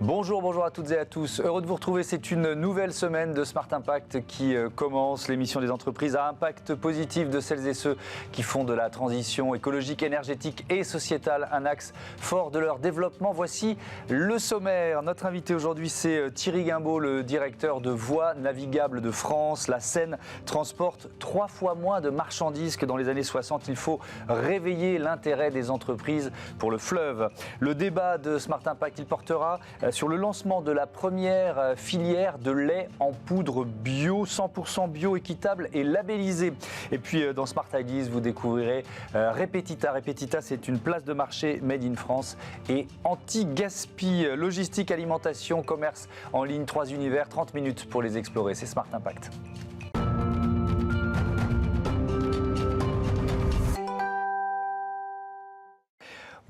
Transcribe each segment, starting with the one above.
Bonjour à toutes et à tous. Heureux de vous retrouver. C'est une nouvelle semaine de Smart Impact qui commence. L'émission des entreprises à impact positif de celles et ceux qui font de la transition écologique, énergétique et sociétale un axe fort de leur développement. Voici le sommaire. Notre invité aujourd'hui, c'est Thierry Guimbaud, le directeur de Voies navigables de France. La Seine transporte 3 fois moins de marchandises que dans les années 60. Il faut réveiller l'intérêt des entreprises pour le fleuve. Le débat de Smart Impact, il portera sur le lancement de la première filière de lait en poudre bio, 100% bio, équitable et labellisé. Et puis dans Smart Ideas, vous découvrirez Repetita. Repetita, c'est une place de marché made in France et anti-gaspi. Logistique, alimentation, commerce en ligne, 3 univers, 30 minutes pour les explorer. C'est Smart Impact.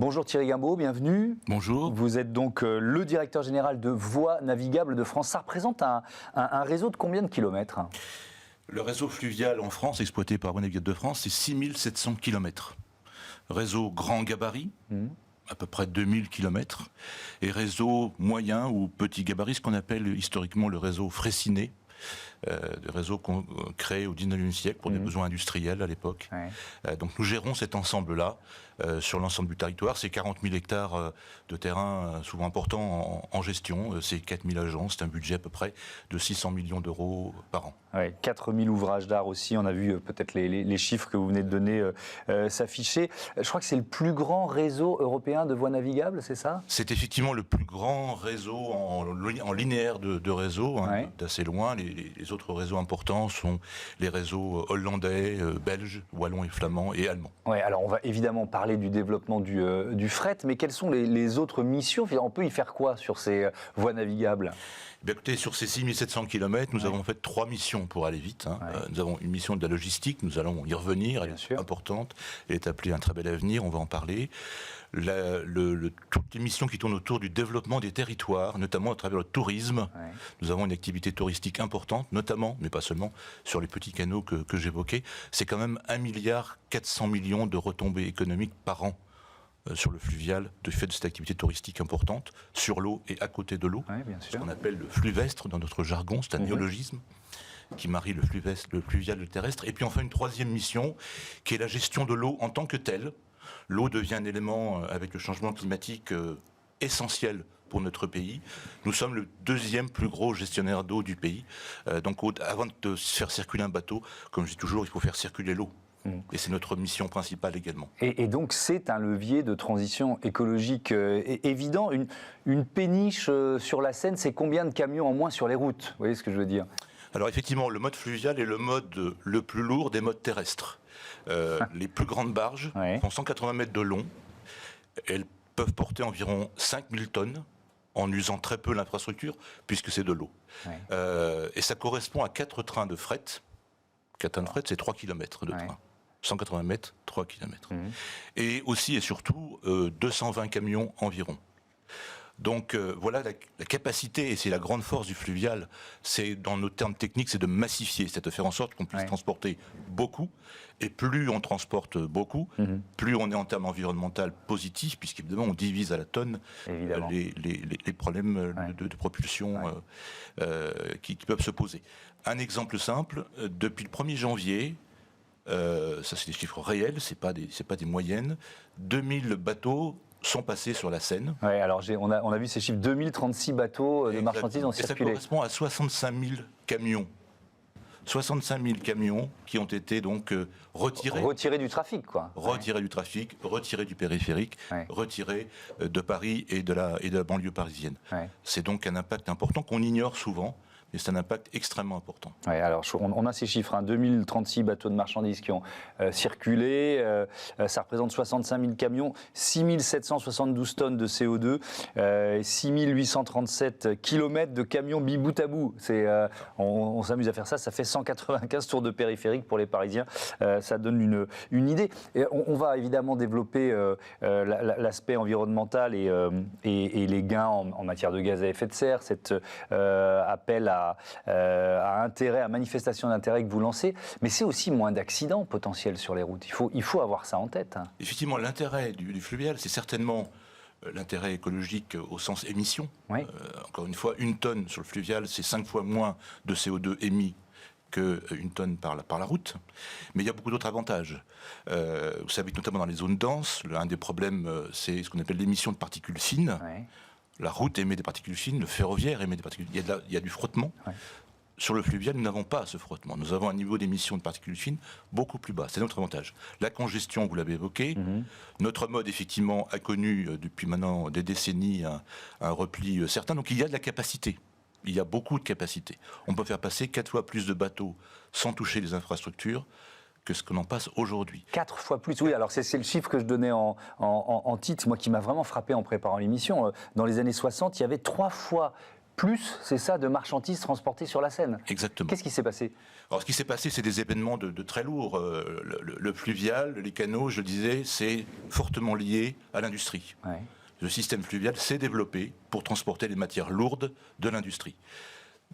Bonjour Thierry Guimbaud, bienvenue. Bonjour. Vous êtes donc le directeur général de Voies navigables de France. Ça représente un réseau de combien de kilomètres ? Le réseau fluvial en France, exploité par Voies navigables de France, c'est 6700 kilomètres. Réseau grand gabarit, à peu près 2000 kilomètres. Et réseau moyen ou petit gabarit, ce qu'on appelle historiquement le réseau Fraissinet. Des réseaux qu'on crée au 19e siècle pour des besoins industriels à l'époque. Ouais. Donc nous gérons cet ensemble-là sur l'ensemble du territoire. C'est 40 000 hectares de terrain souvent importants en gestion. C'est 4 000 agents. C'est un budget à peu près de 600 millions d'euros par an. Ouais, 4 000 ouvrages d'art aussi. On a vu peut-être les chiffres que vous venez de donner s'afficher. Je crois que c'est le plus grand réseau européen de voies navigables, c'est ça ? C'est effectivement le plus grand réseau en linéaire de réseaux, ouais. D'assez loin. Les autres réseaux importants sont les réseaux hollandais, belges, wallons et flamands et allemands. Oui, alors on va évidemment parler du développement du fret, mais quelles sont les autres missions ? On peut y faire quoi sur ces voies navigables ? Bien, écoutez, sur ces 6700 km, nous avons fait 3 missions pour aller vite. Nous avons une mission de la logistique, nous allons y revenir, elle est importante, elle est appelée un très bel avenir, on va en parler. Toutes les missions qui tournent autour du développement des territoires, notamment à travers le tourisme. Nous avons une activité touristique importante, notamment, mais pas seulement, sur les petits canaux que j'évoquais. C'est quand même 1,4 milliard de retombées économiques par an sur le fluvial, du fait de cette activité touristique importante, sur l'eau et à côté de l'eau, ce qu'on appelle le fluvestre dans notre jargon, c'est un néologisme qui marie le fluvial et le terrestre. Et puis enfin une troisième mission, qui est la gestion de l'eau en tant que telle. L'eau devient un élément, avec le changement climatique, essentiel pour notre pays. Nous sommes le 2e plus gros gestionnaire d'eau du pays. Donc avant de faire circuler un bateau, comme je dis toujours, il faut faire circuler l'eau. Et c'est notre mission principale également. Et donc c'est un levier de transition écologique évident. Une péniche sur la Seine, c'est combien de camions en moins sur les routes ? Vous voyez ce que je veux dire ? Alors effectivement, le mode fluvial est le mode le plus lourd des modes terrestres. Les plus grandes barges font 180 mètres de long. Elles peuvent porter environ 5000 tonnes en usant très peu l'infrastructure, puisque c'est de l'eau. Et ça correspond à 4 trains de fret. 4 trains de fret, c'est 3 km de train. 180 mètres, 3 km. Et aussi et surtout 220 camions environ. Donc voilà la capacité, et c'est la grande force du fluvial, c'est dans nos termes techniques, c'est de massifier, c'est de faire en sorte qu'on puisse transporter beaucoup, et plus on transporte beaucoup, plus on est en termes environnementaux positifs, puisqu'évidemment on divise à la tonne les problèmes de propulsion qui peuvent se poser. Un exemple simple, depuis le 1er janvier, ça c'est des chiffres réels, c'est pas des moyennes, 2000 bateaux sont passés sur la Seine. Oui, alors on a vu ces chiffres, 2036 bateaux de marchandises ont circulé. Et ça correspond à 65 000 camions. 65 000 camions qui ont été donc retirés. Retirés du trafic, quoi. Retirés du trafic, retirés du périphérique, retirés de Paris et de la banlieue parisienne. C'est donc un impact important qu'on ignore souvent. Mais c'est un impact extrêmement important. Oui, alors on a ces chiffres, 2036 bateaux de marchandises qui ont circulé, ça représente 65 000 camions, 6 772 tonnes de CO2, 6 837 kilomètres de camions mi-bout à bout. On s'amuse à faire ça fait 195 tours de périphérique pour les Parisiens, ça donne une idée. Et on va évidemment développer l'aspect environnemental et les gains en matière de gaz à effet de serre, cet appel à intérêt, à manifestation d'intérêt que vous lancez, mais c'est aussi moins d'accidents potentiels sur les routes. Il faut avoir ça en tête. Effectivement, l'intérêt du fluvial, c'est certainement l'intérêt écologique au sens émission. Oui. Encore une fois, 1 tonne sur le fluvial, c'est 5 fois moins de CO2 émis qu'une tonne par la route. Mais il y a beaucoup d'autres avantages. Vous savez que notamment dans les zones denses, un des problèmes, c'est ce qu'on appelle l'émission de particules fines. Oui. La route émet des particules fines, le ferroviaire émet des particules fines. Il y a du frottement. Oui. Sur le fluvial, nous n'avons pas ce frottement. Nous avons un niveau d'émission de particules fines beaucoup plus bas. C'est notre avantage. La congestion, vous l'avez évoqué. Notre mode, effectivement, a connu depuis maintenant des décennies un repli certain. Donc il y a de la capacité. Il y a beaucoup de capacité. On peut faire passer 4 fois plus de bateaux sans toucher les infrastructures que ce que l'on passe aujourd'hui. 4 fois plus, oui. Alors c'est le chiffre que je donnais en titre, moi qui m'a vraiment frappé en préparant l'émission. Dans les années 60, il y avait 3 fois plus, c'est ça, de marchandises transportées sur la Seine. Exactement. Qu'est-ce qui s'est passé ? Alors, ce qui s'est passé, c'est des événements de très lourds. Le fluvial, les canaux, je le disais, c'est fortement lié à l'industrie. Ouais. Le système fluvial s'est développé pour transporter les matières lourdes de l'industrie.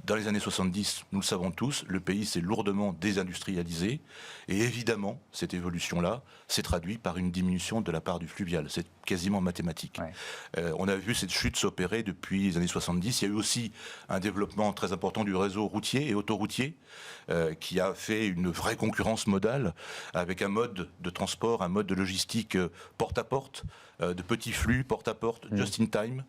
Dans les années 70, nous le savons tous, le pays s'est lourdement désindustrialisé. Et évidemment, cette évolution-là s'est traduite par une diminution de la part du fluvial. C'est quasiment mathématique. Ouais. On a vu cette chute s'opérer depuis les années 70. Il y a eu aussi un développement très important du réseau routier et autoroutier qui a fait une vraie concurrence modale avec un mode de transport, un mode de logistique porte-à-porte, de petits flux porte-à-porte, just in time,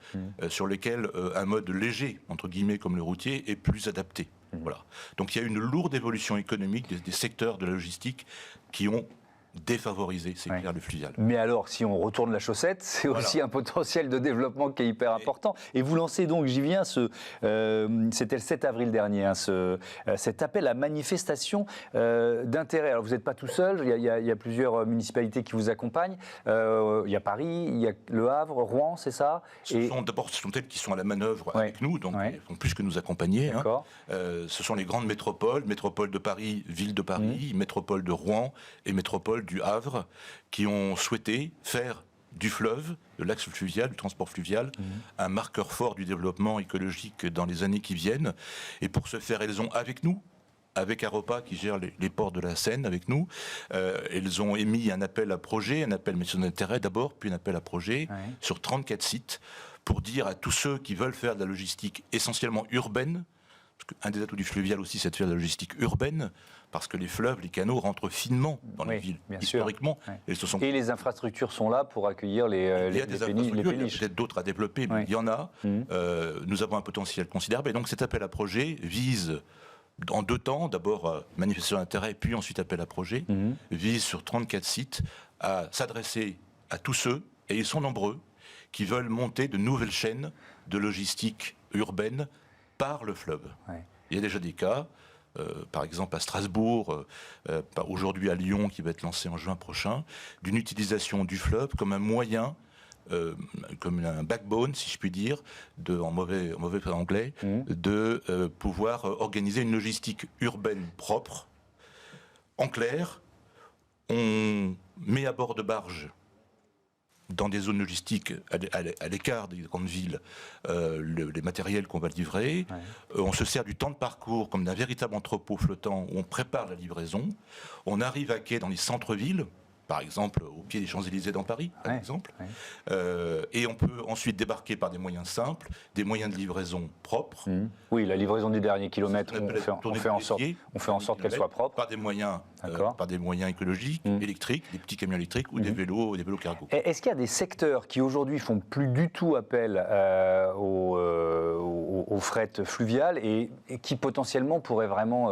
sur lesquels un mode léger, entre guillemets, comme le routier, est plus adapté. Voilà. Donc il y a une lourde évolution économique des secteurs de la logistique qui ont défavorisé, c'est clair, le fluvial. Mais alors, si on retourne la chaussette, c'est aussi un potentiel de développement qui est hyper important. Et vous lancez donc, j'y viens, c'était le 7 avril dernier, cet appel à manifestation d'intérêt. Alors vous n'êtes pas tout seul, il y a plusieurs municipalités qui vous accompagnent. Il y a Paris, il y a Le Havre, Rouen, c'est ça ? Ce sont elles qui sont à la manœuvre avec nous, donc ils font plus que nous accompagner. Ce sont les grandes métropoles de Paris, ville de Paris, métropole de Rouen et métropole du Havre, qui ont souhaité faire du fleuve, de l'axe fluvial, du transport fluvial, un marqueur fort du développement écologique dans les années qui viennent. Et pour ce faire, elles ont avec nous, avec Aropa qui gère les ports de la Seine avec nous, elles ont émis un appel à projet, un appel mission d'intérêt d'abord, puis un appel à projet sur 34 sites pour dire à tous ceux qui veulent faire de la logistique essentiellement urbaine, parce qu'un des atouts du fluvial aussi, c'est de faire de la logistique urbaine, parce que les fleuves, les canaux rentrent finement dans les villes, historiquement. Et les infrastructures sont là pour accueillir les péniches. Il y a peut-être d'autres à développer, mais il y en a. Nous avons un potentiel considérable. Et donc cet appel à projet vise, en 2 temps, d'abord manifestation d'intérêt, puis ensuite appel à projet, vise sur 34 sites à s'adresser à tous ceux, et ils sont nombreux, qui veulent monter de nouvelles chaînes de logistique urbaine par le fleuve. Il y a déjà des cas, par exemple à Strasbourg, aujourd'hui à Lyon, qui va être lancé en juin prochain, d'une utilisation du fleuve comme un moyen, comme un backbone, si je puis dire, en mauvais anglais, de pouvoir organiser une logistique urbaine propre. En clair, on met à bord de barges, dans des zones logistiques à l'écart des grandes villes, les matériels qu'on va livrer. On se sert du temps de parcours comme d'un véritable entrepôt flottant où on prépare la livraison. On arrive à quai dans les centres-villes, par exemple au pied des Champs-Élysées dans Paris, par exemple. Et on peut ensuite débarquer par des moyens simples, des moyens de livraison propres. Oui, la livraison du dernier kilomètre, on fait en sorte qu'elle soit propre. Par des moyens écologiques, électriques, des petits camions électriques ou des vélos cargo. Est-ce qu'il y a des secteurs qui aujourd'hui font plus du tout appel au fret fluvial et qui potentiellement pourraient vraiment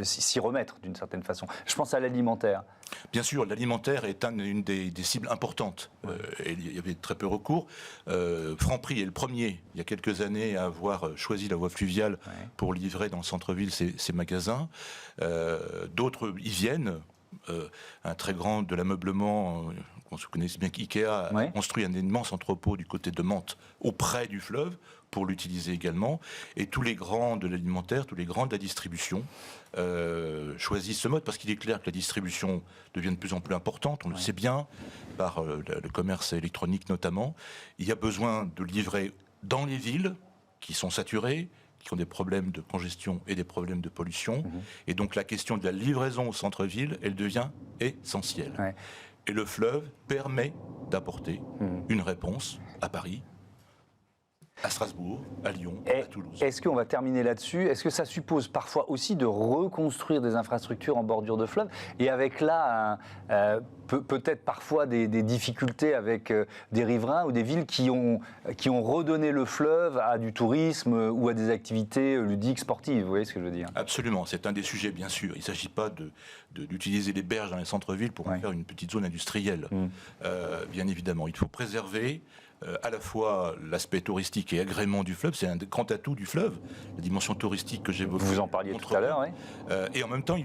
s'y remettre d'une certaine façon ? Je pense à l'alimentaire. Bien sûr, l'alimentaire est une des cibles importantes. Et il y avait très peu recours. Franprix est le premier, il y a quelques années, à avoir choisi la voie fluviale pour livrer dans le centre-ville ses magasins. D'autres y viennent. Un très grand de l'ameublement, qu'on se connaisse bien qu'IKEA, a construit un immense entrepôt du côté de Mantes, auprès du fleuve, pour l'utiliser également. Et tous les grands de l'alimentaire, tous les grands de la distribution choisissent ce mode, parce qu'il est clair que la distribution devient de plus en plus importante, on le sait bien, par le commerce électronique notamment. Il y a besoin de livrer dans les villes qui sont saturées, qui ont des problèmes de congestion et des problèmes de pollution. Et donc la question de la livraison au centre-ville, elle devient essentielle. Et le fleuve permet d'apporter une réponse à Paris, à Strasbourg, à Lyon, à Toulouse. Est-ce qu'on va terminer là-dessus? Est-ce que ça suppose parfois aussi de reconstruire des infrastructures en bordure de fleuve? Et avec là, peut-être parfois des difficultés avec des riverains ou des villes qui ont redonné le fleuve à du tourisme ou à des activités ludiques, sportives. Vous voyez ce que je veux dire? Absolument, c'est un des sujets, bien sûr. Il ne s'agit pas d'utiliser les berges dans les centres-villes pour en faire une petite zone industrielle. Bien évidemment, il faut préserver à la fois l'aspect touristique et agrément du fleuve, c'est un grand atout du fleuve, la dimension touristique que j'évoquais. Vous en parliez tout à l'heure, oui. Et en même temps,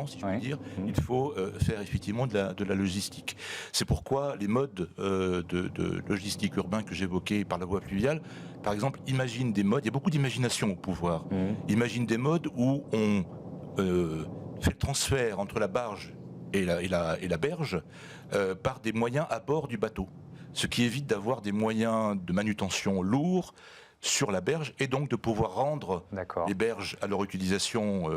si je puis dire, il faut faire effectivement de la logistique. C'est pourquoi les modes de logistique urbain que j'évoquais par la voie fluviale, par exemple, imagine des modes, il y a beaucoup d'imagination au pouvoir, imagine des modes où on fait le transfert entre la barge et la berge par des moyens à bord du bateau. Ce qui évite d'avoir des moyens de manutention lourds sur la berge et donc de pouvoir rendre les berges à leur utilisation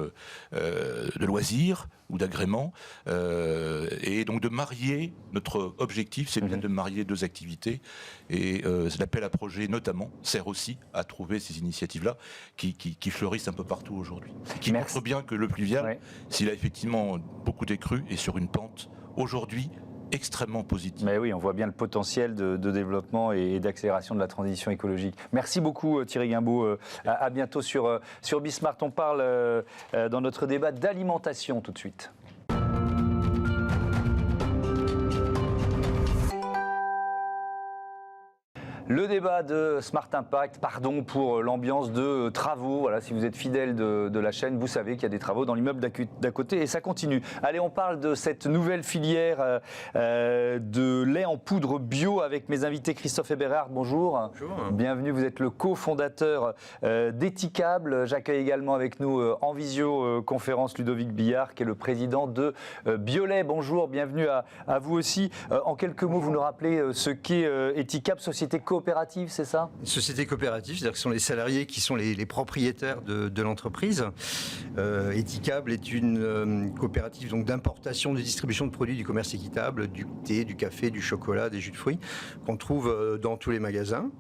de loisirs ou d'agrément et donc de marier, notre objectif c'est bien de marier deux activités et l'appel à projet notamment sert aussi à trouver ces initiatives-là qui fleurissent un peu partout aujourd'hui. Qui montrent bien que le fluvial, s'il a effectivement beaucoup décru, est sur une pente aujourd'hui extrêmement positif. Mais oui, on voit bien le potentiel de développement et d'accélération de la transition écologique. Merci beaucoup Thierry Guimbaud. À bientôt sur Bismart. On parle dans notre débat d'alimentation tout de suite. Le débat de Smart Impact, pardon pour l'ambiance de travaux. Voilà, si vous êtes fidèle de la chaîne, vous savez qu'il y a des travaux dans l'immeuble d'à côté et ça continue. Allez, on parle de cette nouvelle filière de lait en poudre bio avec mes invités Christophe Eberhard. Bonjour. Bonjour. Bienvenue, vous êtes le cofondateur d'Ethicable. J'accueille également avec nous en visioconférence Ludovic Billard, qui est le président de Biolait. Bonjour, bienvenue à vous aussi. En quelques mots, vous nous rappelez ce qu'est Ethicable, société coopérative, c'est ça? Une société coopérative, c'est-à-dire que ce sont les salariés qui sont les propriétaires de l'entreprise. Ethicable est une coopérative donc d'importation, de distribution de produits du commerce équitable, du thé, du café, du chocolat, des jus de fruits, qu'on trouve dans tous les magasins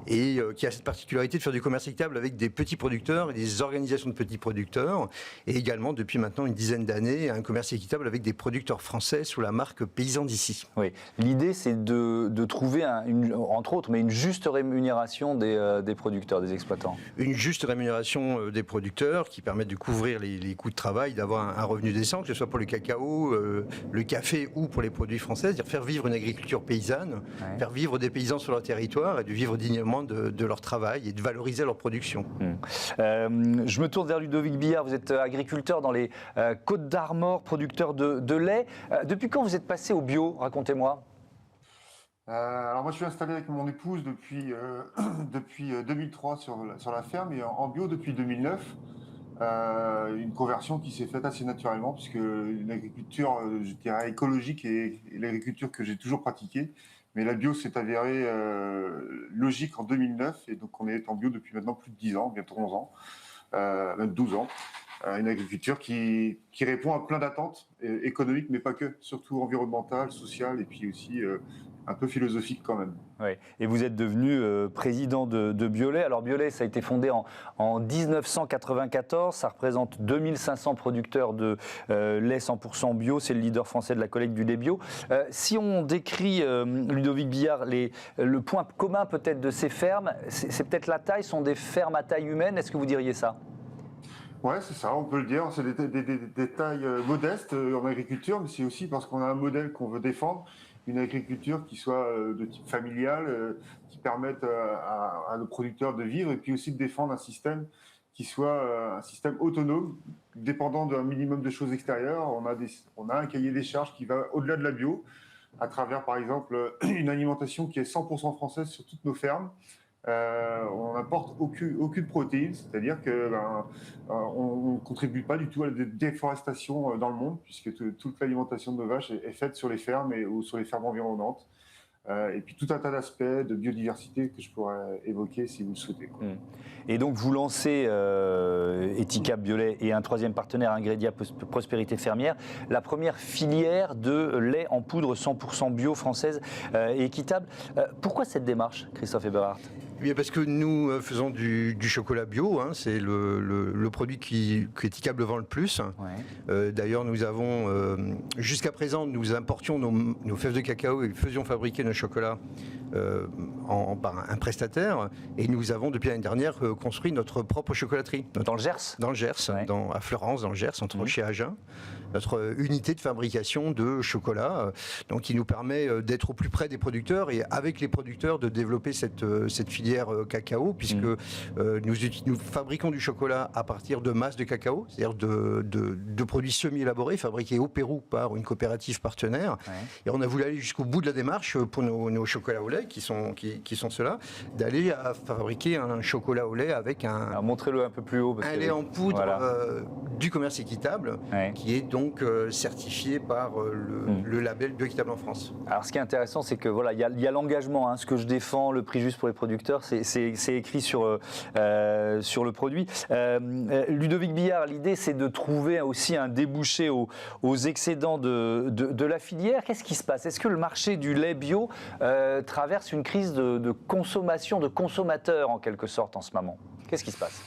et qui a cette particularité de faire du commerce équitable avec des petits producteurs et des organisations de petits producteurs et également depuis maintenant une dizaine d'années un commerce équitable avec des producteurs français sous la marque Paysans d'ici. Oui, l'idée c'est de trouver entre autres, mais une juste rémunération des producteurs, des exploitants. Une juste rémunération des producteurs qui permettent de couvrir les coûts de travail, d'avoir un revenu décent, que ce soit pour le cacao, le café ou pour les produits français, c'est-à-dire faire vivre une agriculture paysanne, faire vivre des paysans sur leur territoire et de vivre dignement de leur travail et de valoriser leur production. Je me tourne vers Ludovic Billard, vous êtes agriculteur dans les Côtes d'Armor, producteur de lait. Depuis quand vous êtes passé au bio? Racontez-moi. Alors moi je suis installé avec mon épouse depuis 2003 sur la ferme et en bio depuis 2009. Une conversion qui s'est faite assez naturellement puisque une agriculture, je dirais, écologique et l'agriculture que j'ai toujours pratiquée. Mais la bio s'est avérée logique en 2009 et donc on est en bio depuis maintenant plus de 10 ans, bientôt 11 ans, même 12 ans. Une agriculture qui répond à plein d'attentes économiques mais pas que, surtout environnementales, sociales et puis aussi un peu philosophique quand même. Oui. Et vous êtes devenu président de Biolait. Alors Biolait, ça a été fondé en 1994. Ça représente 2500 producteurs de lait 100% bio. C'est le leader français de la collecte du lait bio. Si on décrit, Ludovic Billard, le point commun peut-être de ces fermes, c'est peut-être la taille. Ce sont des fermes à taille humaine. Est-ce que vous diriez ça? Ouais, c'est ça, on peut le dire. C'est des tailles modestes en agriculture, mais c'est aussi parce qu'on a un modèle qu'on veut défendre. Une agriculture qui soit de type familial, qui permette à nos producteurs de vivre et puis aussi de défendre un système qui soit un système autonome, dépendant d'un minimum de choses extérieures. On a un cahier des charges qui va au-delà de la bio, à travers par exemple une alimentation qui est 100% française sur toutes nos fermes. On n'apporte aucune protéine, c'est-à-dire qu'on ne contribue pas du tout à la déforestation dans le monde, puisque toute l'alimentation de nos vaches est faite sur les fermes ou sur les fermes environnantes. et puis tout un tas d'aspects de biodiversité que je pourrais évoquer si vous le souhaitez, quoi. Et donc vous lancez Etikab Biolait et un troisième partenaire, Ingredia Prospérité Fermière, la première filière de lait en poudre 100% bio française et équitable. Pourquoi cette démarche, Christophe Eberhardt ? Eh bien parce que nous faisons du chocolat bio, hein, c'est le produit que Etikab vend le plus. Ouais. D'ailleurs, nous avons, jusqu'à présent, nous importions nos fèves de cacao et faisions fabriquer nos chocolats par un prestataire. Et nous avons, depuis l'année dernière, construit notre propre chocolaterie. Dans le Gers ? Dans le Gers, ouais. À Fleurance, dans le Gers, entre chez Agen. Notre unité de fabrication de chocolat, donc qui nous permet d'être au plus près des producteurs et avec les producteurs de développer cette filière cacao, puisque nous fabriquons du chocolat à partir de masse de cacao, c'est-à-dire de produits semi-élaborés fabriqués au Pérou par une coopérative partenaire. Ouais. Et on a voulu aller jusqu'au bout de la démarche pour nos chocolats au lait, qui sont ceux-là, d'aller à fabriquer un chocolat au lait avec Alors, montrez-le un peu plus haut. Un lait en poudre du commerce équitable, qui est donc certifié par le label Bioéquitable en France. Alors ce qui est intéressant, c'est que voilà, il y a l'engagement, hein, ce que je défends, le prix juste pour les producteurs, c'est écrit sur le produit. Ludovic Billard, l'idée c'est de trouver aussi un débouché aux excédents de la filière. Qu'est-ce qui se passe ? Est-ce que le marché du lait bio traverse une crise de consommation, de consommateurs en quelque sorte en ce moment ? Qu'est-ce qui se passe ?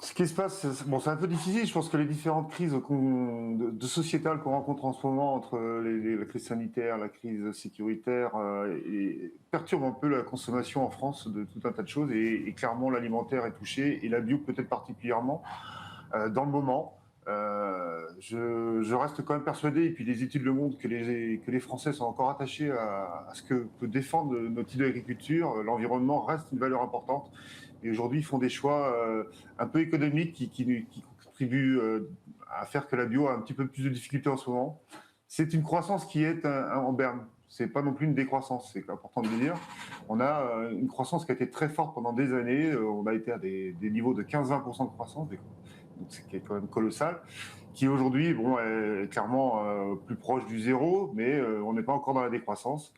Ce qui se passe, c'est un peu difficile. Je pense que les différentes crises de sociétales qu'on rencontre en ce moment, entre la crise sanitaire, la crise sécuritaire, perturbent un peu la consommation en France de tout un tas de choses. Et clairement, l'alimentaire est touché, et la bio peut-être particulièrement dans le moment. Je reste quand même persuadé, et puis les études le montrent, que les Français sont encore attachés à ce que peut défendre notre type d'agriculture. L'environnement reste une valeur importante. Et aujourd'hui, ils font des choix un peu économiques qui contribuent à faire que la bio a un petit peu plus de difficultés en ce moment. C'est une croissance qui est en berne. C'est pas non plus une décroissance, c'est important de le dire. On a une croissance qui a été très forte pendant des années. On a été à des niveaux de 15-20% de croissance, donc c'est quand même colossal, qui aujourd'hui est clairement plus proche du zéro, mais on n'est pas encore dans la décroissance.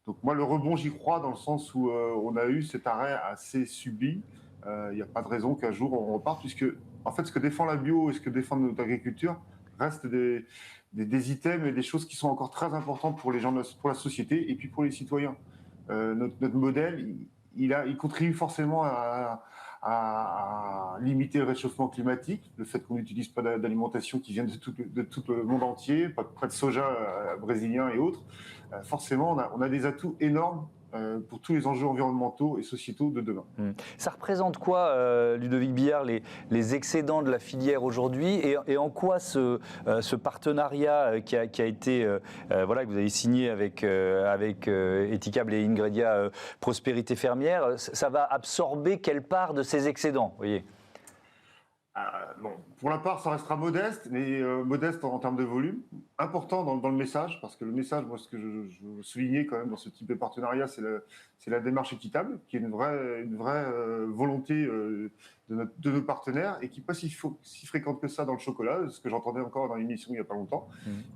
Donc moi, le rebond, j'y crois, dans le sens où on a eu cet arrêt assez subit. Il n'y a pas de raison qu'un jour on reparte, puisque en fait, ce que défend la bio et ce que défend notre agriculture restent des items et des choses qui sont encore très importantes pour les gens, pour la société et puis pour les citoyens. Notre modèle, il contribue forcément à limiter le réchauffement climatique, le fait qu'on n'utilise pas d'alimentation qui vient de tout le monde entier, pas de soja brésilien et autres. Forcément, on a des atouts énormes pour tous les enjeux environnementaux et sociétaux de demain. Ça représente quoi, Ludovic Billard, les excédents de la filière aujourd'hui, et en quoi ce partenariat qui a été, que vous avez signé avec Etikab et Ingredia Prospérité Fermière, ça va absorber quelle part de ces excédents, voyez ? Bon, pour la part, ça restera modeste, mais modeste en termes de volume. Important dans le message, parce que le message, moi, ce que je veux souligner quand même dans ce type de partenariat, c'est la démarche équitable, qui est une vraie volonté de nos partenaires, et qui n'est pas si fréquente que ça dans le chocolat, ce que j'entendais encore dans l'émission il n'y a pas longtemps.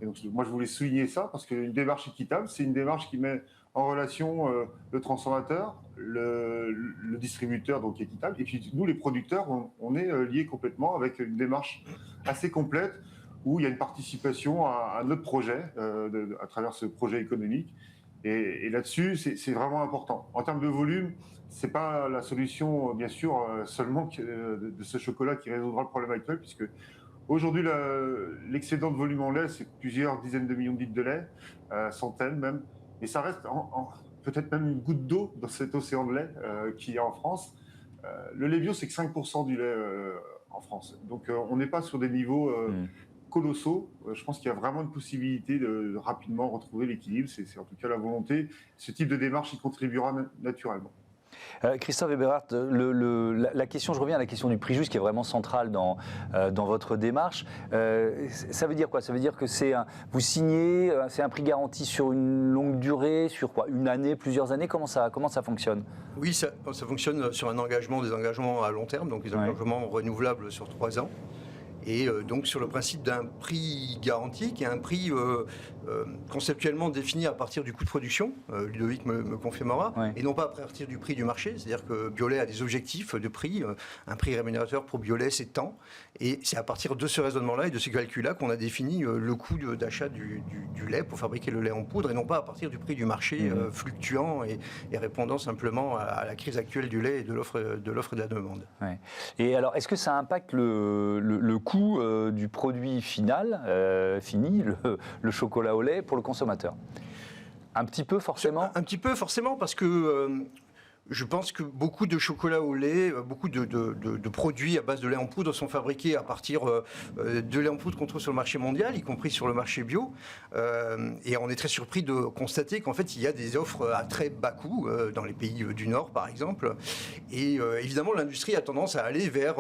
Et donc, moi, je voulais souligner ça, parce qu'une démarche équitable, c'est une démarche qui met en relation le transformateur, le distributeur, donc équitable, et puis nous, les producteurs, on est liés complètement avec une démarche assez complète où il y a une participation à notre projet, à travers ce projet économique. Et là-dessus, c'est vraiment important. En termes de volume, ce n'est pas la solution, bien sûr, seulement de ce chocolat qui résoudra le problème actuel, puisque aujourd'hui, l'excédent de volume en lait, c'est plusieurs dizaines de millions de litres de lait, centaines même. Et ça reste peut-être même une goutte d'eau dans cet océan de lait qu'il y a en France. Le lait bio, c'est que 5% du lait en France. Donc on n'est pas sur des niveaux colossaux. Je pense qu'il y a vraiment une possibilité de rapidement retrouver l'équilibre. C'est en tout cas la volonté. Ce type de démarche y contribuera naturellement. Christophe Eberhardt, la question, je reviens à la question du prix juste qui est vraiment centrale dans votre démarche. Ça veut dire quoi ? Ça veut dire que vous signez, c'est un prix garanti sur une longue durée, sur quoi ? Une année, plusieurs années ? Comment ça fonctionne ? Oui, ça fonctionne sur des engagements à long terme, donc des engagements renouvelables sur 3 ans. et donc sur le principe d'un prix garanti, qui est un prix conceptuellement défini à partir du coût de production, Ludovic me confirmera, et non pas à partir du prix du marché. C'est-à-dire que Biolay a des objectifs de prix, un prix rémunérateur pour Biolay c'est tant, et c'est à partir de ce raisonnement-là et de ce calcul-là qu'on a défini le coût d'achat du lait pour fabriquer le lait en poudre, et non pas à partir du prix du marché fluctuant et répondant simplement à la crise actuelle du lait et de l'offre et de la demande. Ouais. Et alors, est-ce que ça impacte le coût du produit final, fini, le chocolat au lait pour le consommateur? Un petit peu forcément. Un petit peu forcément, parce que je pense que beaucoup de chocolat au lait, beaucoup de produits à base de lait en poudre sont fabriqués à partir de lait en poudre qu'on trouve sur le marché mondial, y compris sur le marché bio. Et on est très surpris de constater qu'en fait, il y a des offres à très bas coût dans les pays du Nord, par exemple. Et évidemment, l'industrie a tendance à aller vers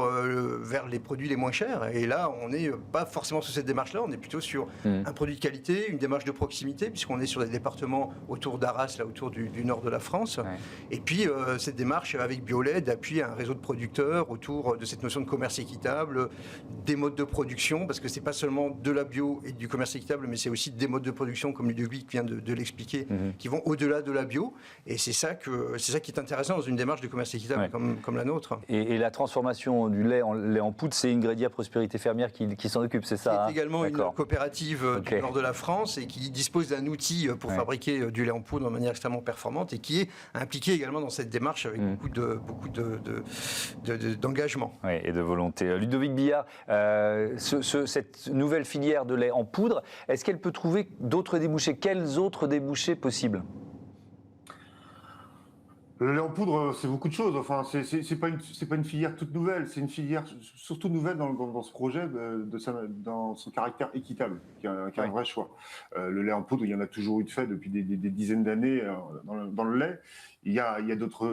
les produits les moins chers. Et là, on n'est pas forcément sur cette démarche-là, on est plutôt sur un produit de qualité, une démarche de proximité, puisqu'on est sur des départements autour d'Arras, là autour du nord de la France. Et puis, cette démarche avec Biolay d'appuyer un réseau de producteurs autour de cette notion de commerce équitable, des modes de production, parce que c'est pas seulement de la bio et du commerce équitable, mais c'est aussi des modes de production, comme Ludovic vient de l'expliquer, qui vont au-delà de la bio. Et c'est ça qui est intéressant dans une démarche de commerce équitable comme la nôtre. Et la transformation du lait en poudre, c'est Ingrédia Prospérité Fermière qui s'en occupe, c'est ça? C'est également une coopérative du nord de la France et qui dispose d'un outil pour fabriquer du lait en poudre de manière extrêmement performante et qui est impliqué également dans cette démarche avec beaucoup d'engagement. Oui, et de volonté. Ludovic Billard, cette nouvelle filière de lait en poudre, est-ce qu'elle peut trouver d'autres débouchés? Quels autres débouchés possibles? Le lait en poudre, c'est beaucoup de choses. Enfin, c'est pas une filière toute nouvelle. C'est une filière surtout nouvelle dans ce projet, dans son caractère équitable, qui est un vrai choix. Le lait en poudre, il y en a toujours eu de fait depuis des dizaines d'années dans le lait. Il y a d'autres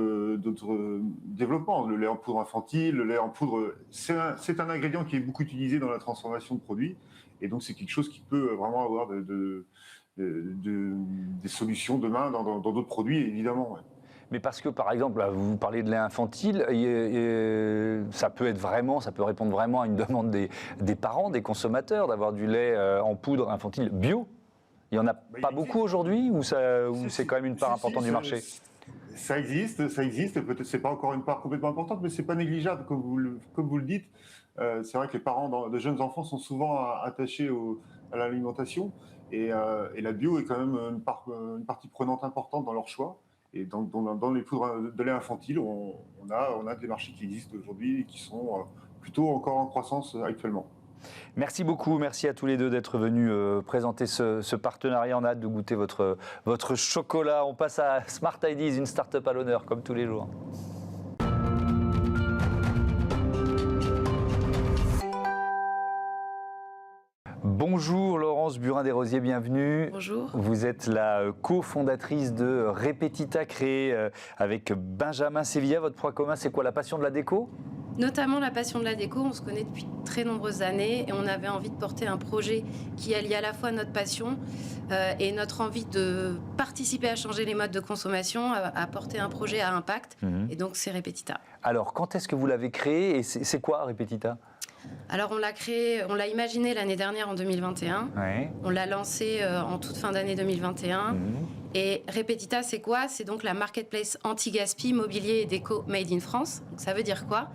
développements. Le lait en poudre infantile, le lait en poudre, c'est un ingrédient qui est beaucoup utilisé dans la transformation de produits. Et donc, c'est quelque chose qui peut vraiment avoir des solutions demain dans d'autres produits, évidemment. Ouais. Mais parce que, par exemple, là, vous parlez de lait infantile, ça peut répondre vraiment à une demande des parents, des consommateurs, d'avoir du lait en poudre infantile bio. Il n'y en a pas beaucoup aujourd'hui, ou c'est quand même une part importante du marché? Ça existe. Peut-être c'est pas encore une part complètement importante, mais c'est pas négligeable, comme vous le dites. C'est vrai que les parents de jeunes enfants sont souvent attachés à l'alimentation, et la bio est quand même une partie prenante importante dans leur choix. Et dans les poudres de lait infantile, on a des marchés qui existent aujourd'hui et qui sont plutôt encore en croissance actuellement. Merci beaucoup, merci à tous les deux d'être venus présenter ce partenariat. On a hâte de goûter votre chocolat. On passe à Smart Ideas, une start-up à l'honneur, comme tous les jours. Bonjour Laurence Burin-Desrosiers, bienvenue. Bonjour. Vous êtes la cofondatrice de Repetita, créée avec Benjamin Sevilla. Votre point commun, c'est quoi? La passion de la déco? Notamment la passion de la déco. On se connaît depuis très nombreuses années et on avait envie de porter un projet qui allie à la fois notre passion et notre envie de participer à changer les modes de consommation, à porter un projet à impact. Et donc, c'est Repetita. Alors, quand est-ce que vous l'avez créé et c'est quoi Repetita? Alors on l'a imaginé l'année dernière en 2021. Ouais. On l'a lancé en toute fin d'année 2021. Et Repetita, c'est quoi? C'est donc la marketplace anti-gaspi, mobilier et déco made in France. Donc ça veut dire quoi?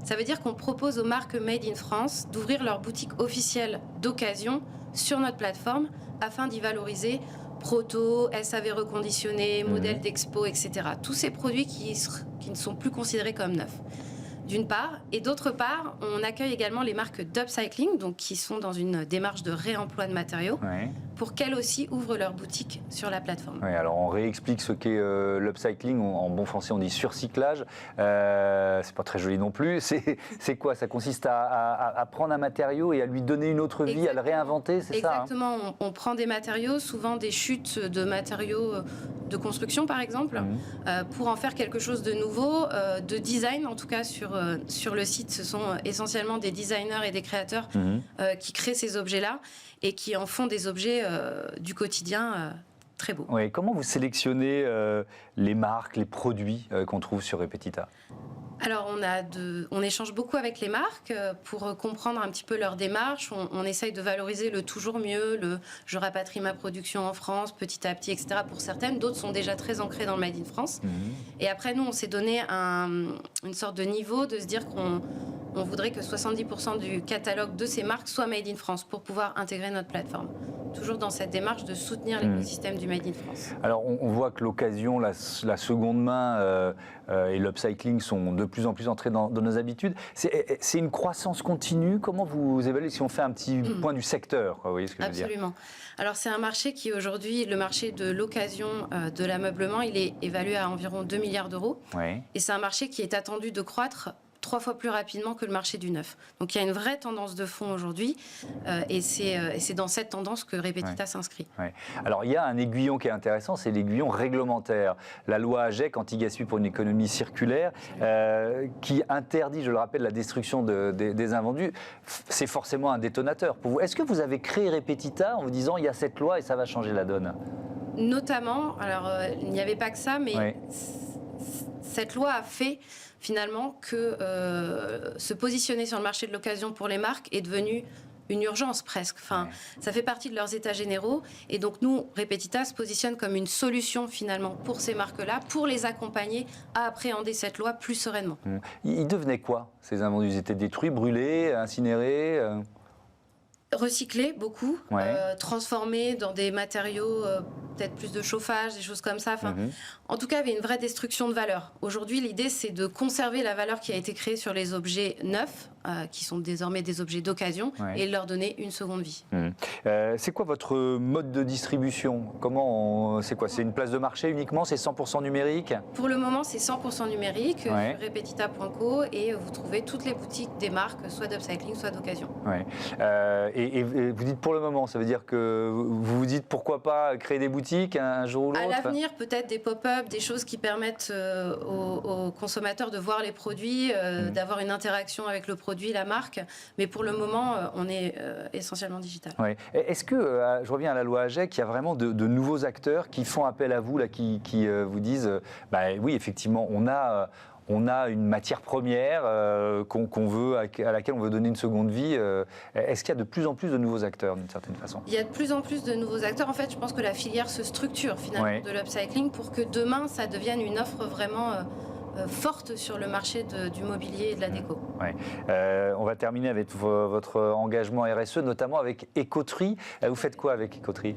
Ça veut dire qu'on propose aux marques made in France d'ouvrir leur boutique officielle d'occasion sur notre plateforme afin d'y valoriser proto, SAV reconditionné, modèles d'expo, etc. Tous ces produits qui ne sont plus considérés comme neufs. D'une part, et d'autre part, on accueille également les marques d'upcycling, donc qui sont dans une démarche de réemploi de matériaux, pour qu'elles aussi ouvrent leur boutique sur la plateforme. Oui, alors on réexplique ce qu'est l'upcycling. En bon français, on dit surcyclage. C'est pas très joli non plus. C'est quoi? Ça consiste à prendre un matériau et à lui donner une autre vie, à le réinventer, c'est ça? Exactement. On prend des matériaux, souvent des chutes de matériaux de construction, par exemple, pour en faire quelque chose de nouveau, de design, en tout cas sur le site. Ce sont essentiellement des designers et des créateurs qui créent ces objets-là et qui en font des objets du quotidien très beaux. Oui, comment vous sélectionnez les marques, les produits qu'on trouve sur Repetita? Alors, on échange beaucoup avec les marques pour comprendre un petit peu leur démarche. On essaye de valoriser le toujours mieux, le je rapatrie ma production en France petit à petit, etc. pour certaines. D'autres sont déjà très ancrées dans le Made in France. Et après, nous, on s'est donné une sorte de niveau de se dire qu'on voudrait que 70% du catalogue de ces marques soit Made in France pour pouvoir intégrer notre plateforme. Toujours dans cette démarche de soutenir l'écosystème du Made in France. Alors, on voit que l'occasion, la seconde main et l'upcycling sont de plus en plus entrés dans nos habitudes. C'est une croissance continue. Comment vous évaluez si on fait un petit point du secteur, vous voyez ce que je veux dire? Absolument. Alors, c'est un marché qui aujourd'hui, le marché de l'occasion de l'ameublement, il est évalué à environ 2 milliards d'euros. Oui. Et c'est un marché qui est attendu de croître 3 fois plus rapidement que le marché du neuf. Donc il y a une vraie tendance de fond aujourd'hui et c'est dans cette tendance que Repetita s'inscrit. Ouais. Alors il y a un aiguillon qui est intéressant, c'est l'aiguillon réglementaire. La loi AGEC, anti-gaspi pour une économie circulaire, qui interdit, je le rappelle, la destruction des invendus. C'est forcément un détonateur pour vous. Est-ce que vous avez créé Repetita en vous disant il y a cette loi et ça va changer la donne? Notamment, alors il n'y avait pas que ça, mais cette loi a fait finalement que se positionner sur le marché de l'occasion pour les marques est devenu une urgence presque. Enfin, ça fait partie de leurs états généraux. Et donc nous, Repetita se positionne comme une solution finalement pour ces marques-là, pour les accompagner à appréhender cette loi plus sereinement. Ils devenaient quoi, ces invendus? Ils étaient détruits, brûlés, incinérés Recyclés, beaucoup, transformés dans des matériaux, peut-être plus de chauffage, des choses comme ça. Enfin, en tout cas, il y avait une vraie destruction de valeur. Aujourd'hui, l'idée, c'est de conserver la valeur qui a été créée sur les objets neufs, qui sont désormais des objets d'occasion, et leur donner une seconde vie. C'est quoi votre mode de distribution? C'est quoi? C'est une place de marché uniquement? C'est 100% numérique? Pour le moment, c'est 100% numérique, sur repetita.co, et vous trouvez toutes les boutiques des marques, soit d'upcycling, soit d'occasion. Et vous dites pour le moment, ça veut dire que vous vous dites pourquoi pas créer des boutiques un jour ou l'autre? À l'avenir, peut-être des pop-up, des choses qui permettent aux consommateurs de voir les produits, d'avoir une interaction avec le produit, la marque. Mais pour le moment, on est essentiellement digital. Est-ce que, je reviens à la loi AGEC, il y a vraiment de nouveaux acteurs qui font appel à vous, là, qui vous disent, oui, effectivement, on a une matière première qu'on veut, à laquelle on veut donner une seconde vie. Est-ce qu'il y a de plus en plus de nouveaux acteurs, d'une certaine façon? Il y a de plus en plus de nouveaux acteurs. En fait, je pense que la filière se structure, finalement, de l'upcycling pour que demain, ça devienne une offre vraiment forte sur le marché du mobilier et de la déco. On va terminer avec votre engagement RSE, notamment avec Écoterie. Vous faites quoi avec Écoterie?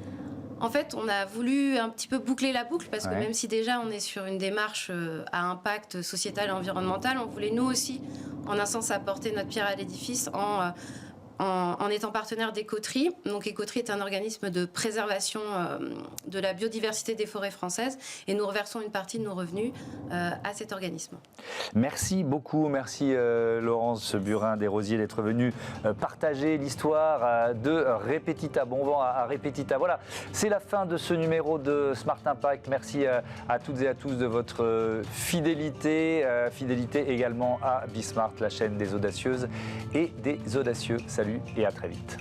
En fait, on a voulu un petit peu boucler la boucle parce que même si déjà on est sur une démarche à impact sociétal et environnemental, on voulait nous aussi, en un sens, apporter notre pierre à l'édifice en étant partenaire d'Écoterie. Donc Écoterie est un organisme de préservation de la biodiversité des forêts françaises et nous reversons une partie de nos revenus à cet organisme. Merci beaucoup, merci Laurence Burin des Rosiers d'être venue partager l'histoire de Repetita. Bon vent à Repetita. Voilà, c'est la fin de ce numéro de Smart Impact. Merci à toutes et à tous de votre fidélité. Fidélité également à Bismart, la chaîne des audacieuses et des audacieux. Salut et à très vite.